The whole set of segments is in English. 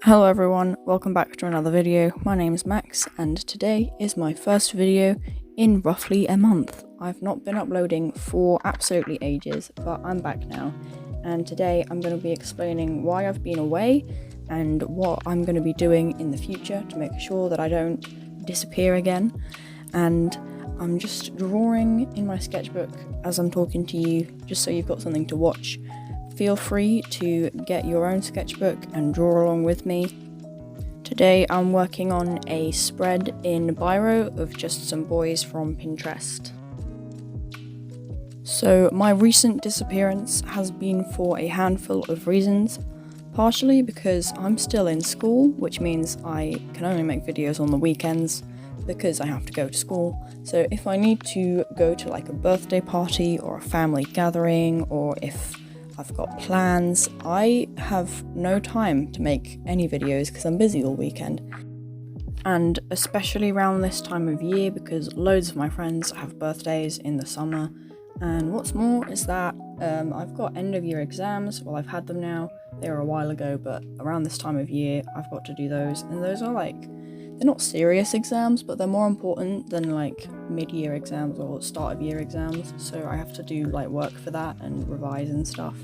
Hello everyone, welcome back to another video. My name is Max and today is my first video in roughly a month. I've not been uploading for absolutely ages, but I'm back now. And today I'm going to be explaining why I've been away and what I'm going to be doing in the future to make sure that I don't disappear again. And I'm just drawing in my sketchbook as I'm talking to you, just so you've got something to watch. Feel free to get your own sketchbook and draw along with me. Today I'm working on a spread in Biro of just some boys from Pinterest. So my recent disappearance has been for a handful of reasons, partially because I'm still in school, which means I can only make videos on the weekends because I have to go to school. So if I need to go to like a birthday party or a family gathering, or if I've got plans, I have no time to make any videos because I'm busy all weekend. And especially around this time of year, because loads of my friends have birthdays in the summer. And what's more is that I've got end of year exams. Well, I've had them now. They were a while ago, but around this time of year I've got to do those, and those are like, they're not serious exams, but they're more important than like mid-year exams or start of year exams, so I have to do like work for that and revise and stuff.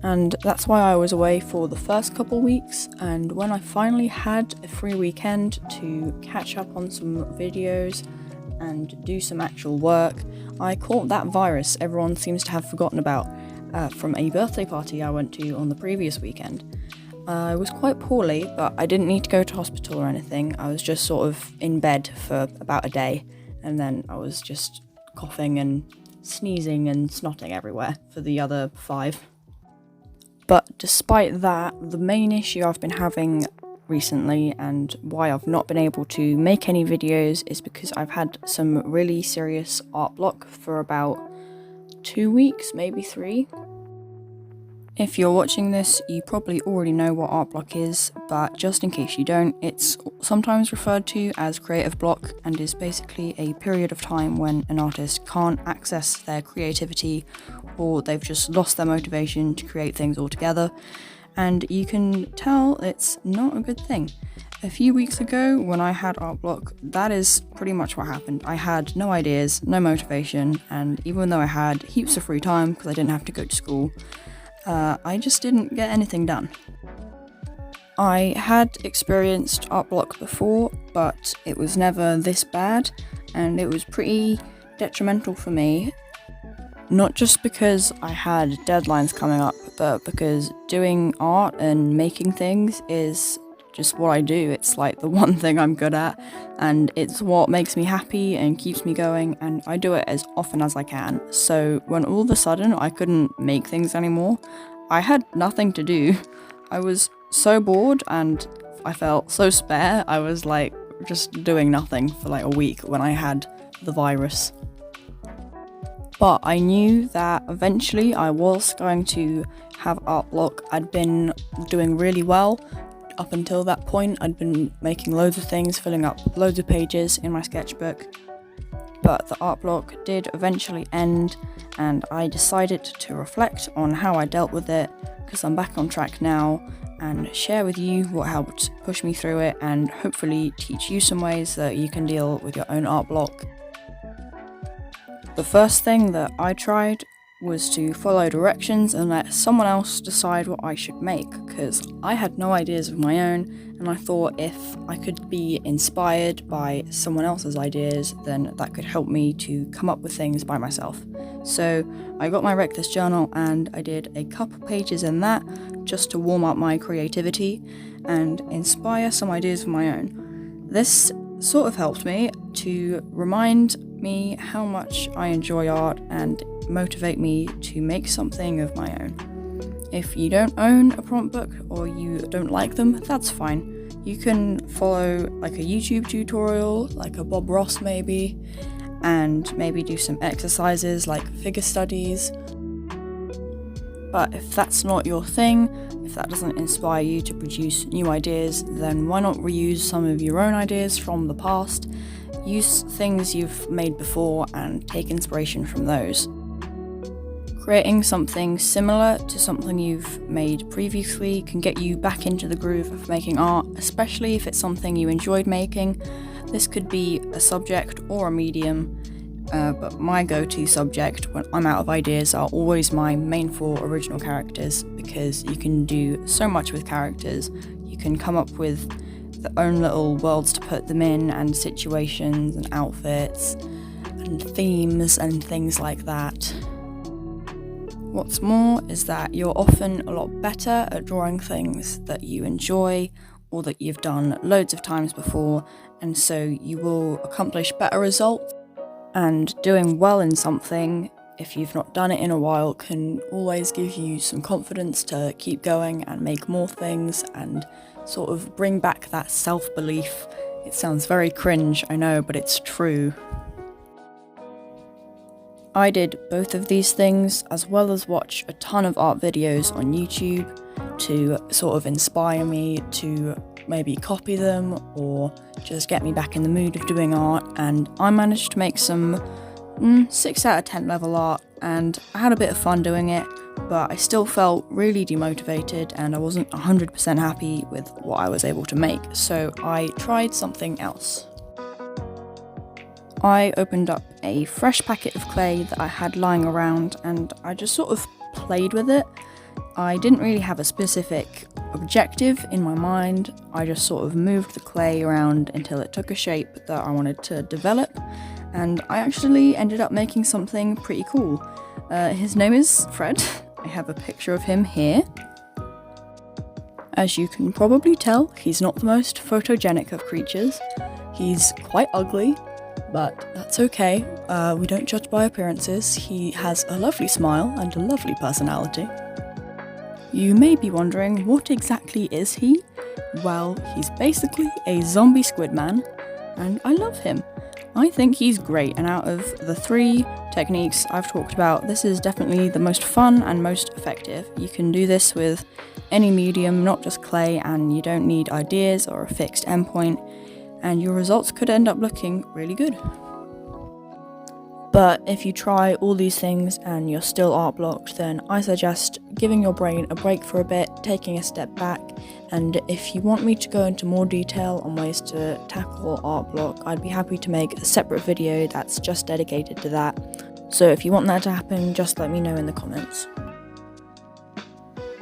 And that's why I was away for the first couple weeks, and when I finally had a free weekend to catch up on some videos and do some actual work, I caught that virus everyone seems to have forgotten about from a birthday party I went to on the previous weekend. I was quite poorly, but I didn't need to go to hospital or anything. I was just sort of in bed for about a day, and then I was just coughing and sneezing and snotting everywhere for the other 5. But despite that, the main issue I've been having recently and why I've not been able to make any videos is because I've had some really serious art block for about 2 weeks, maybe 3. If you're watching this, you probably already know what art block is, but just in case you don't, it's sometimes referred to as creative block and is basically a period of time when an artist can't access their creativity, or they've just lost their motivation to create things altogether, and you can tell it's not a good thing. A few weeks ago, when I had art block, that is pretty much what happened. I had no ideas, no motivation, and even though I had heaps of free time because I didn't have to go to school, I just didn't get anything done. I had experienced art block before, but it was never this bad, and it was pretty detrimental for me. Not just because I had deadlines coming up, but because doing art and making things is just what I do. It's like the one thing I'm good at, and it's what makes me happy and keeps me going, and I do it as often as I can. So when all of a sudden I couldn't make things anymore, I had nothing to do. I was so bored and I felt so spare. I was like just doing nothing for like a week when I had the virus. But I knew that eventually I was going to have art block. I'd been doing really well. Up until that point, I'd been making loads of things, filling up loads of pages in my sketchbook. But the art block did eventually end, and I decided to reflect on how I dealt with it, because I'm back on track now, and share with you what helped push me through it, and hopefully teach you some ways that you can deal with your own art block. The first thing that I tried was to follow directions and let someone else decide what I should make, because I had no ideas of my own, and I thought if I could be inspired by someone else's ideas, then that could help me to come up with things by myself. So I got my Reckless journal and I did a couple pages in that just to warm up my creativity and inspire some ideas of my own. This sort of helped me to remind me how much I enjoy art and motivate me to make something of my own. If you don't own a prompt book or you don't like them, that's fine. You can follow like a YouTube tutorial, like a Bob Ross maybe, and maybe do some exercises like figure studies. But if that's not your thing, if that doesn't inspire you to produce new ideas, then why not reuse some of your own ideas from the past? Use things you've made before and take inspiration from those. Creating something similar to something you've made previously can get you back into the groove of making art, especially if it's something you enjoyed making. This could be a subject or a medium, but my go-to subject when I'm out of ideas are always my main 4 original characters, because you can do so much with characters. You can come up with their own little worlds to put them in, and situations and outfits and themes and things like that. What's more is that you're often a lot better at drawing things that you enjoy or that you've done loads of times before, and so you will accomplish better results. And doing well in something, if you've not done it in a while, can always give you some confidence to keep going and make more things and sort of bring back that self-belief. It sounds very cringe, I know, but it's true. I did both of these things, as well as watch a ton of art videos on YouTube to sort of inspire me to maybe copy them or just get me back in the mood of doing art, and I managed to make some 6 out of 10 level art, and I had a bit of fun doing it, but I still felt really demotivated and I wasn't 100% happy with what I was able to make, so I tried something else. I opened up a fresh packet of clay that I had lying around and I just sort of played with it. I didn't really have a specific objective in my mind, I just sort of moved the clay around until it took a shape that I wanted to develop, and I actually ended up making something pretty cool. His name is Fred. I have a picture of him here. As you can probably tell, he's not the most photogenic of creatures. He's quite ugly, but that's okay. We don't judge by appearances. He has a lovely smile and a lovely personality. You may be wondering, what exactly is he? Well, he's basically a zombie squid man, and I love him. I think he's great, and out of the 3 techniques I've talked about, this is definitely the most fun and most effective. You can do this with any medium, not just clay, and you don't need ideas or a fixed endpoint, and your results could end up looking really good. But if you try all these things and you're still art blocked, then I suggest giving your brain a break for a bit, taking a step back, and if you want me to go into more detail on ways to tackle art block, I'd be happy to make a separate video that's just dedicated to that. So if you want that to happen, just let me know in the comments.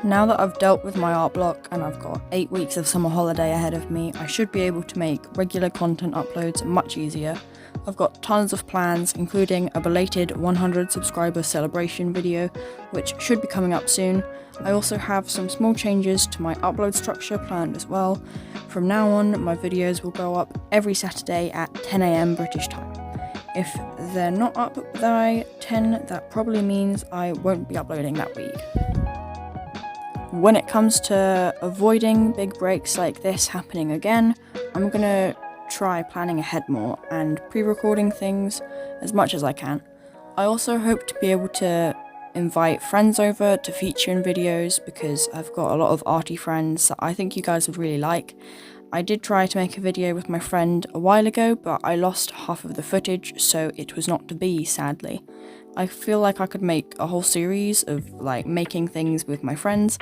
Now that I've dealt with my art block and I've got 8 weeks of summer holiday ahead of me, I should be able to make regular content uploads much easier. I've got tons of plans, including a belated 100 subscriber celebration video, which should be coming up soon. I also have some small changes to my upload structure planned as well. From now on, my videos will go up every Saturday at 10 AM British time. If they're not up by 10, that probably means I won't be uploading that week. When it comes to avoiding big breaks like this happening again, I'm gonna try planning ahead more and pre-recording things as much as I can. I also hope to be able to invite friends over to feature in videos, because I've got a lot of arty friends that I think you guys would really like. I did try to make a video with my friend a while ago, but I lost half of the footage, so it was not to be, sadly. I feel like I could make a whole series of making things with my friends,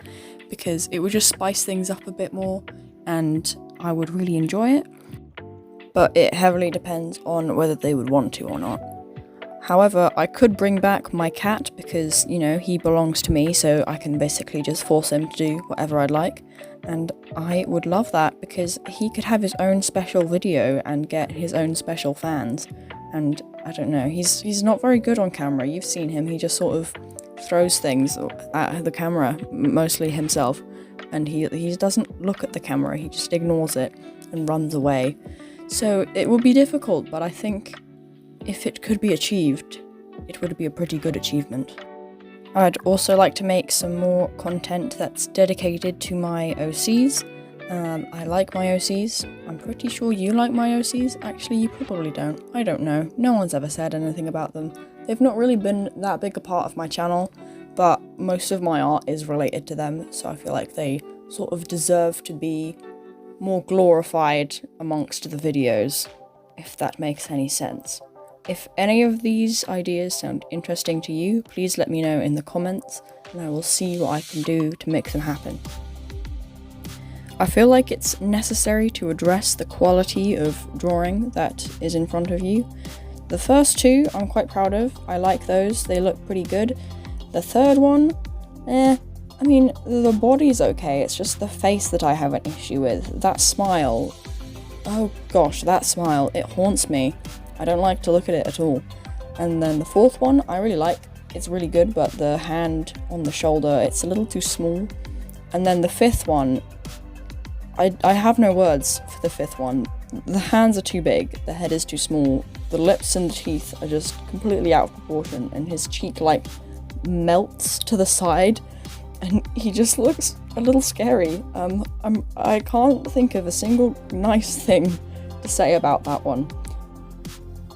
because it would just spice things up a bit more and I would really enjoy it. But it heavily depends on whether they would want to or not. However, I could bring back my cat because, he belongs to me, so I can basically just force him to do whatever I'd like. And I would love that because he could have his own special video and get his own special fans. And I don't know, he's not very good on camera. You've seen him, he just sort of throws things at the camera, mostly himself. And he doesn't look at the camera, he just ignores it and runs away. So it would be difficult, but I think if it could be achieved, it would be a pretty good achievement. I'd also like to make some more content that's dedicated to my OCs. I like my OCs. I'm pretty sure you like my OCs. Actually, you probably don't. I don't know. No one's ever said anything about them. They've not really been that big a part of my channel, but most of my art is related to them, so I feel like they sort of deserve to be more glorified amongst the videos, if that makes any sense. If any of these ideas sound interesting to you, please let me know in the comments and I will see what I can do to make them happen. I feel like it's necessary to address the quality of drawing that is in front of you. The first two I'm quite proud of. I like those, they look pretty good. The third one, I mean, the body's okay, it's just the face that I have an issue with. That smile, oh gosh, that smile, it haunts me. I don't like to look at it at all. And then the fourth one, I really like. It's really good, but the hand on the shoulder, it's a little too small. And then the fifth one, I have no words for the fifth one. The hands are too big, the head is too small, the lips and the teeth are just completely out of proportion, and his cheek like melts to the side, and he just looks a little scary. I can't think of a single nice thing to say about that one.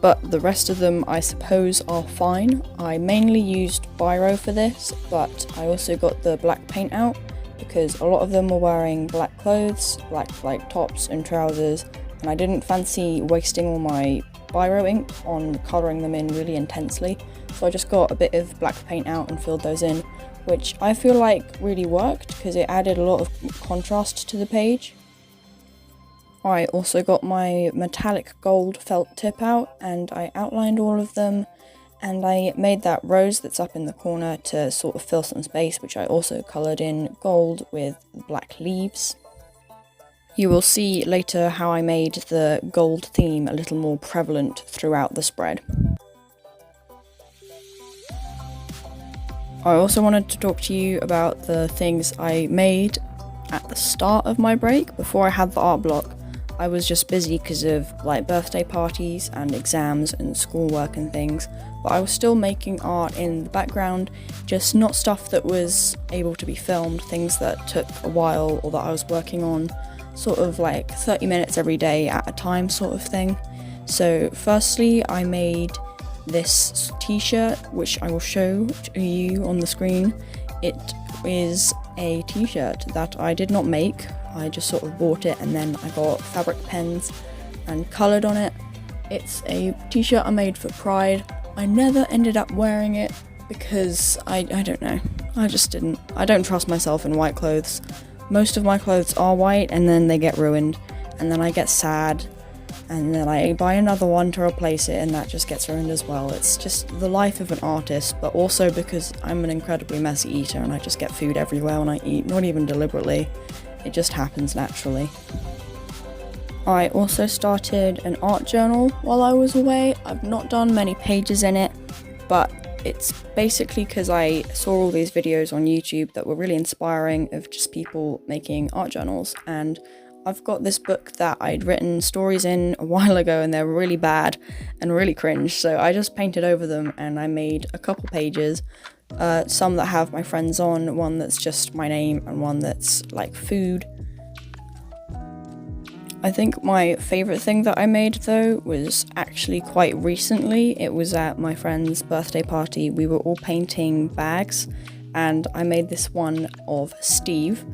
But the rest of them, I suppose, are fine. I mainly used biro for this, but I also got the black paint out because a lot of them were wearing black clothes, black like tops and trousers, and I didn't fancy wasting all my biro ink on colouring them in really intensely, so I just got a bit of black paint out and filled those in, which I feel like really worked because it added a lot of contrast to the page. I also got my metallic gold felt tip out and I outlined all of them, and I made that rose that's up in the corner to sort of fill some space, which I also coloured in gold with black leaves. You will see later how I made the gold theme a little more prevalent throughout the spread. I also wanted to talk to you about the things I made at the start of my break, before I had the art block. I was just busy because of like birthday parties and exams and schoolwork and things, but I was still making art in the background, just not stuff that was able to be filmed, things that took a while or that I was working on, sort of like 30 minutes every day at a time sort of thing. So firstly, I made this t-shirt, which I will show to you on the screen. It is a t-shirt that I did not make, I just sort of bought it and then I got fabric pens and coloured on it. It's a t-shirt I made for Pride. I never ended up wearing it because I don't know, I don't trust myself in white clothes. Most of my clothes are white and then they get ruined, and then I get sad, and then I buy another one to replace it and that just gets ruined as well. It's just the life of an artist, but also because I'm an incredibly messy eater and I just get food everywhere when I eat, not even deliberately. It just happens naturally. I also started an art journal while I was away. I've not done many pages in it, but it's basically because I saw all these videos on YouTube that were really inspiring of just people making art journals, and I've got this book that I'd written stories in a while ago and they're really bad and really cringe, so I just painted over them and I made a couple pages, some that have my friends on, one that's just my name and one that's like food. I think my favourite thing that I made though was actually quite recently. It was at my friend's birthday party. We were all painting bags and I made this one of Steve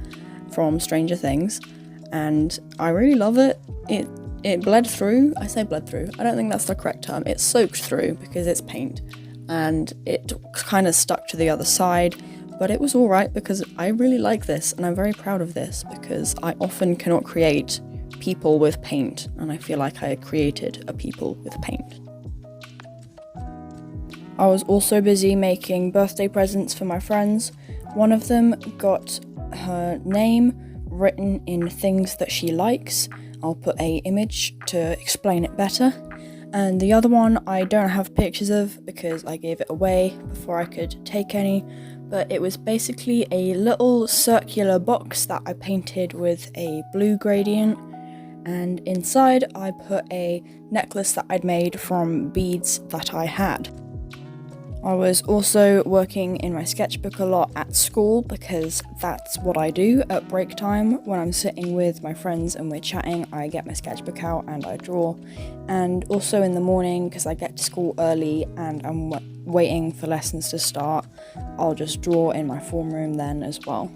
from Stranger Things, and I really love it. It bled through. I say bled through, I don't think that's the correct term. It soaked through because it's paint, and it kind of stuck to the other side, but it was alright because I really like this and I'm very proud of this because I often cannot create people with paint, and I feel like I created a people with paint. I was also busy making birthday presents for my friends. One of them got her name written in things that she likes. I'll put an image to explain it better. And the other one I don't have pictures of because I gave it away before I could take any, but it was basically a little circular box that I painted with a blue gradient, and inside I put a necklace that I'd made from beads that I had. I was also working in my sketchbook a lot at school because that's what I do at break time. When I'm sitting with my friends and we're chatting, I get my sketchbook out and I draw. And also in the morning, because I get to school early and I'm waiting for lessons to start, I'll just draw in my form room then as well.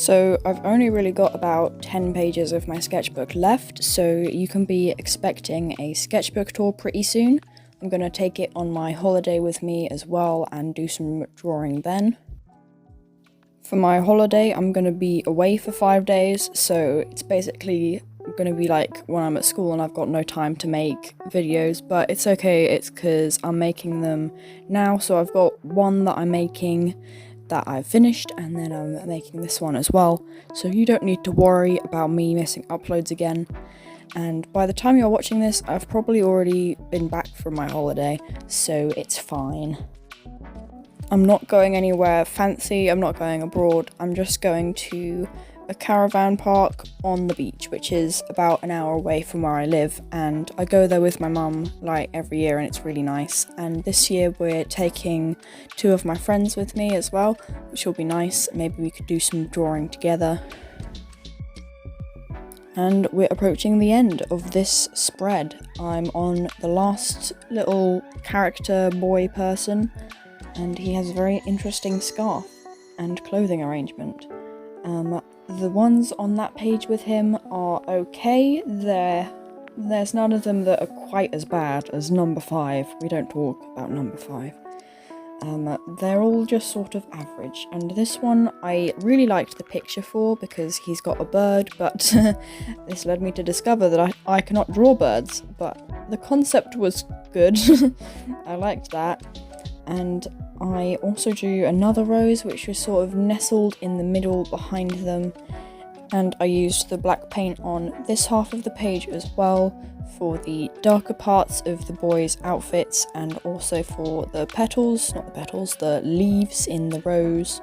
So I've only really got about 10 pages of my sketchbook left, so you can be expecting a sketchbook tour pretty soon. I'm going to take it on my holiday with me as well and do some drawing then. For my holiday, I'm going to be away for 5 days, so it's basically going to be like when I'm at school and I've got no time to make videos, but it's okay, it's because I'm making them now. So I've got one that I'm making that I've finished, and then I'm making this one as well, so you don't need to worry about me missing uploads again. And by the time you're watching this, I've probably already been back from my holiday, so it's fine. I'm not going anywhere fancy, I'm not going abroad, I'm just going to a caravan park on the beach, which is about an hour away from where I live, and I go there with my mum like every year and it's really nice. And this year we're taking 2 of my friends with me as well, which will be nice. Maybe we could do some drawing together. And we're approaching the end of this spread. I'm on the last little character boy person, and he has a very interesting scarf and clothing arrangement. The ones on that page with him are okay. There's none of them that are quite as bad as number 5. We don't talk about number 5. They're all just sort of average, and this one I really liked the picture for because he's got a bird, but this led me to discover that I cannot draw birds, but the concept was good. I liked that. And I also drew another rose which was sort of nestled in the middle behind them, and I used the black paint on this half of the page as well for the darker parts of the boys' outfits, and also for the petals, not the petals, the leaves in the rose.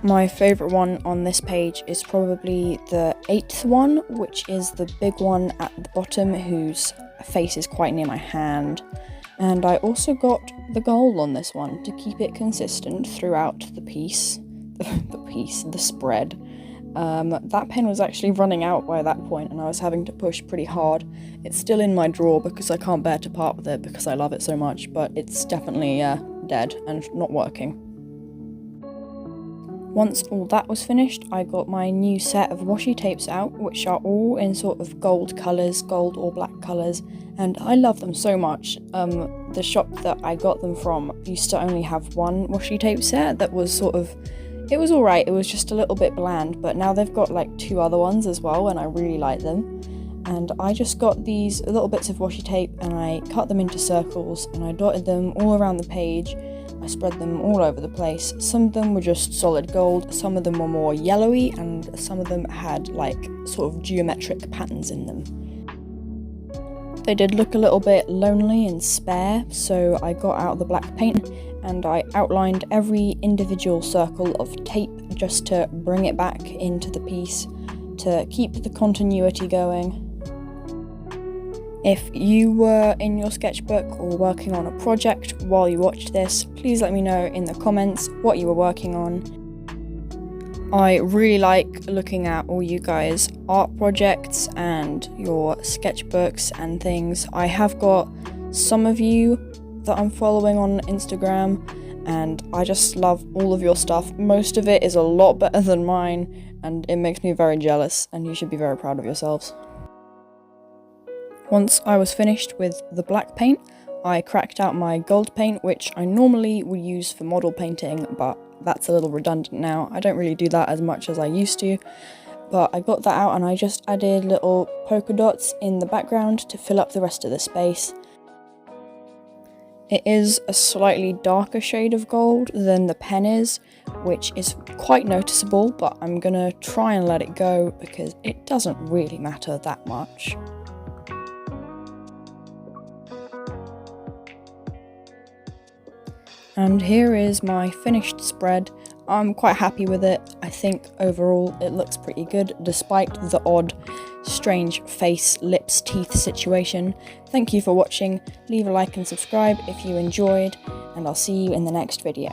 My favourite one on this page is probably the 8th one, which is the big one at the bottom whose face is quite near my hand. And I also got the goal on this one to keep it consistent throughout the piece, the spread. That pen was actually running out by that point and I was having to push pretty hard. It's still in my drawer because I can't bear to part with it because I love it so much, but it's definitely dead and not working. Once all that was finished, I got my new set of washi tapes out, which are all in sort of gold colours, gold or black colours, and I love them so much. The shop that I got them from used to only have one washi tape set that was sort of, it was alright, it was just a little bit bland, but now they've got like 2 other ones as well and I really like them. And I just got these little bits of washi tape and I cut them into circles and I dotted them all around the page. I spread them all over the place. Some of them were just solid gold, some of them were more yellowy, and some of them had like sort of geometric patterns in them. They did look a little bit lonely and spare, so I got out the black paint and I outlined every individual circle of tape just to bring it back into the piece to keep the continuity going. If you were in your sketchbook or working on a project while you watched this, please let me know in the comments what you were working on. I really like looking at all you guys' art projects and your sketchbooks and things. I have got some of you that I'm following on Instagram and I just love all of your stuff. Most of it is a lot better than mine and it makes me very jealous, and you should be very proud of yourselves. Once I was finished with the black paint, I cracked out my gold paint, which I normally would use for model painting, but that's a little redundant now. I don't really do that as much as I used to, but I got that out and I just added little polka dots in the background to fill up the rest of the space. It is a slightly darker shade of gold than the pen is, which is quite noticeable, but I'm gonna try and let it go because it doesn't really matter that much. And here is my finished spread. I'm quite happy with it. I think overall it looks pretty good despite the odd strange face, lips, teeth situation. Thank you for watching. Leave a like and subscribe if you enjoyed, and I'll see you in the next video.